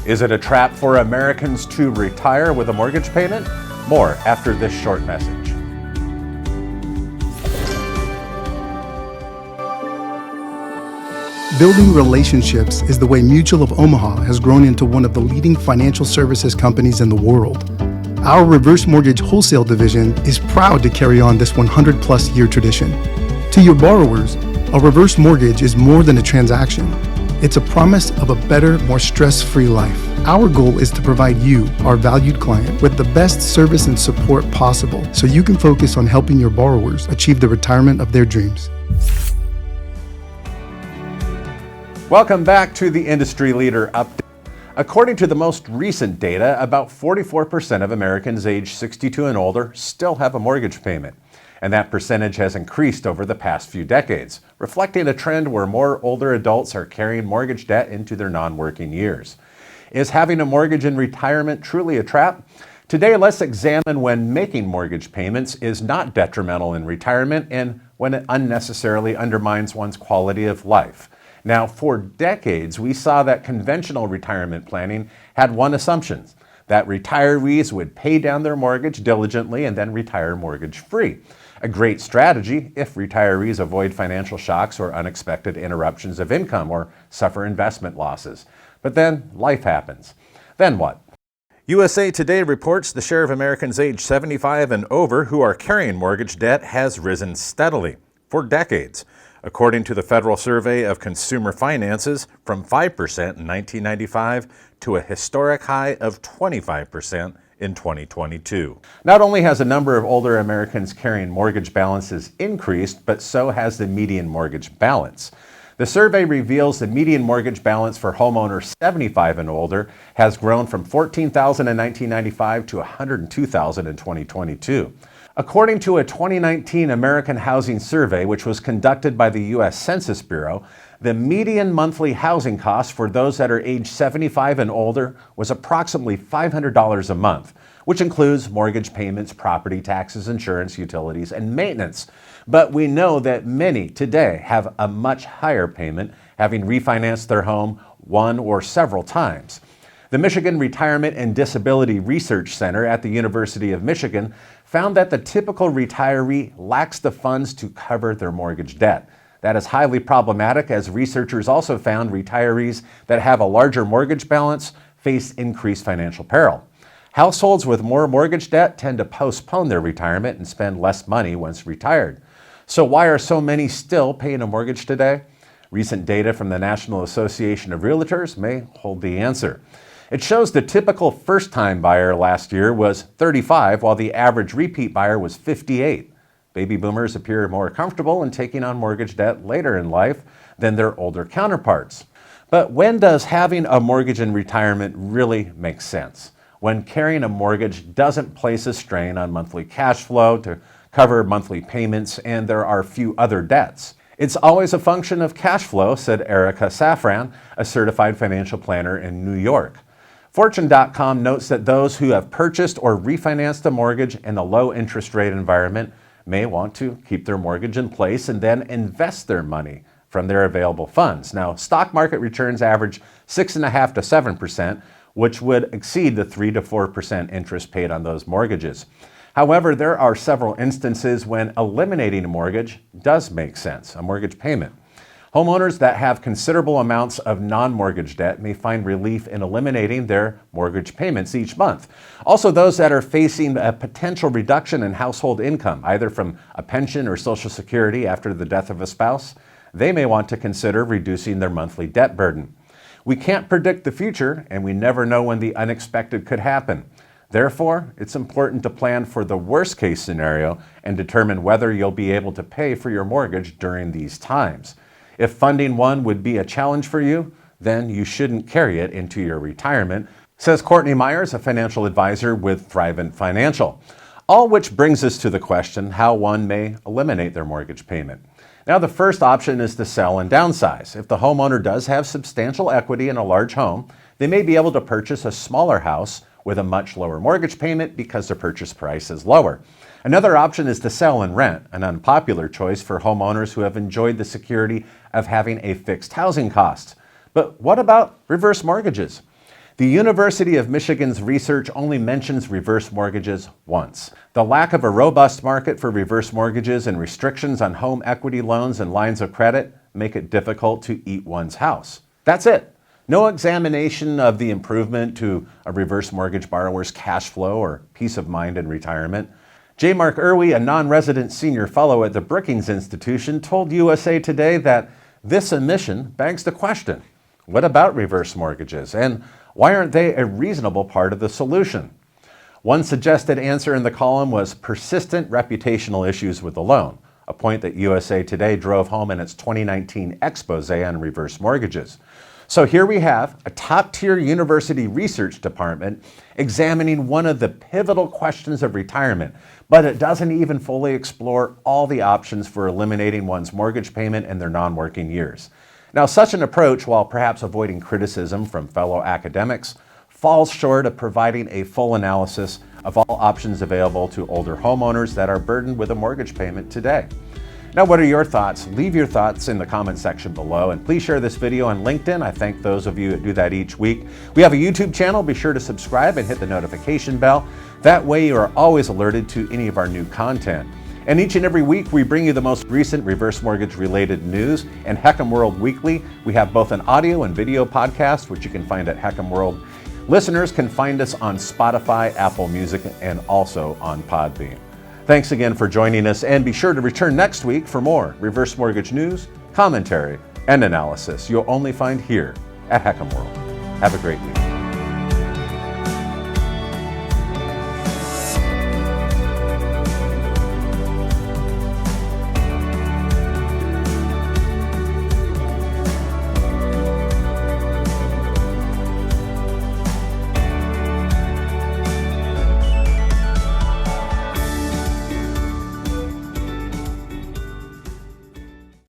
Is it a trap for Americans to retire with a mortgage payment? More after this short message. Building relationships is the way Mutual of Omaha has grown into one of the leading financial services companies in the world. Our reverse mortgage wholesale division is proud to carry on this 100-plus year tradition. To your borrowers, a reverse mortgage is more than a transaction. It's a promise of a better, more stress-free life. Our goal is to provide you, our valued client, with the best service and support possible so you can focus on helping your borrowers achieve the retirement of their dreams. Welcome back to the Industry Leader Update. According to the most recent data, about 44% of Americans aged 62 and older still have a mortgage payment. And that percentage has increased over the past few decades, reflecting a trend where more older adults are carrying mortgage debt into their non-working years. Is having a mortgage in retirement truly a trap? Today, let's examine when making mortgage payments is not detrimental in retirement and when it unnecessarily undermines one's quality of life. Now, for decades, we saw that conventional retirement planning had one assumption, that retirees would pay down their mortgage diligently and then retire mortgage-free. A great strategy if retirees avoid financial shocks or unexpected interruptions of income or suffer investment losses. But then life happens. Then what? USA Today reports the share of Americans aged 75 and over who are carrying mortgage debt has risen steadily for decades. According to the Federal Survey of Consumer Finances, from 5% in 1995 to a historic high of 25% in 2022. Not only has the number of older Americans carrying mortgage balances increased, but so has the median mortgage balance. The survey reveals the median mortgage balance for homeowners 75 and older has grown from $14,000 in 1995 to $102,000 in 2022. According to a 2019 American Housing Survey, which was conducted by the U.S. Census Bureau, the median monthly housing cost for those that are age 75 and older was approximately $500 a month, which includes mortgage payments, property taxes, insurance, utilities, and maintenance. But we know that many today have a much higher payment, having refinanced their home one or several times. The Michigan Retirement and Disability Research Center at the University of Michigan found that the typical retiree lacks the funds to cover their mortgage debt. That is highly problematic, as researchers also found retirees that have a larger mortgage balance face increased financial peril. Households with more mortgage debt tend to postpone their retirement and spend less money once retired. So why are so many still paying a mortgage today? Recent data from the National Association of Realtors may hold the answer. It shows the typical first-time buyer last year was 35, while the average repeat buyer was 58. Baby boomers appear more comfortable in taking on mortgage debt later in life than their older counterparts. But when does having a mortgage in retirement really make sense? When carrying a mortgage doesn't place a strain on monthly cash flow to cover monthly payments and there are few other debts. It's always a function of cash flow, said Erica Safran, a certified financial planner in New York. Fortune.com notes that those who have purchased or refinanced a mortgage in a low interest rate environment may want to keep their mortgage in place and then invest their money from their available funds. Now, stock market returns average 6.5% to 7%, which would exceed the 3% to 4% interest paid on those mortgages. However, there are several instances when eliminating a mortgage does make sense, a mortgage payment. Homeowners that have considerable amounts of non-mortgage debt may find relief in eliminating their mortgage payments each month. Also, those that are facing a potential reduction in household income, either from a pension or Social Security after the death of a spouse, they may want to consider reducing their monthly debt burden. We can't predict the future, and we never know when the unexpected could happen. Therefore, it's important to plan for the worst-case scenario and determine whether you'll be able to pay for your mortgage during these times. If funding one would be a challenge for you, then you shouldn't carry it into your retirement, says Courtney Myers, a financial advisor with Thrivent Financial. All which brings us to the question how one may eliminate their mortgage payment. Now, the first option is to sell and downsize. If the homeowner does have substantial equity in a large home, they may be able to purchase a smaller house with a much lower mortgage payment because the purchase price is lower. Another option is to sell and rent, an unpopular choice for homeowners who have enjoyed the security of having a fixed housing cost. But what about reverse mortgages? The University of Michigan's research only mentions reverse mortgages once. The lack of a robust market for reverse mortgages and restrictions on home equity loans and lines of credit make it difficult to eat one's house. That's it. No examination of the improvement to a reverse mortgage borrower's cash flow or peace of mind in retirement. J. Mark Irwi, a non-resident senior fellow at the Brookings Institution, told USA Today that this omission begs the question, what about reverse mortgages, and why aren't they a reasonable part of the solution? One suggested answer in the column was persistent reputational issues with the loan, a point that USA Today drove home in its 2019 expose on reverse mortgages. So here we have a top-tier university research department examining one of the pivotal questions of retirement, but it doesn't even fully explore all the options for eliminating one's mortgage payment in their non-working years. Now, such an approach, while perhaps avoiding criticism from fellow academics, falls short of providing a full analysis of all options available to older homeowners that are burdened with a mortgage payment today. Now, what are your thoughts? Leave your thoughts in the comment section below, and please share this video on LinkedIn. I thank those of you that do that each week. We have a YouTube channel. Be sure to subscribe and hit the notification bell. That way you are always alerted to any of our new content. And each and every week we bring you the most recent reverse mortgage related news. And HECM World Weekly, we have both an audio and video podcast, which you can find at HECM World. Listeners can find us on Spotify, Apple Music, and also on Podbean. Thanks again for joining us, and be sure to return next week for more reverse mortgage news, commentary, and analysis you'll only find here at HECM World. Have a great week.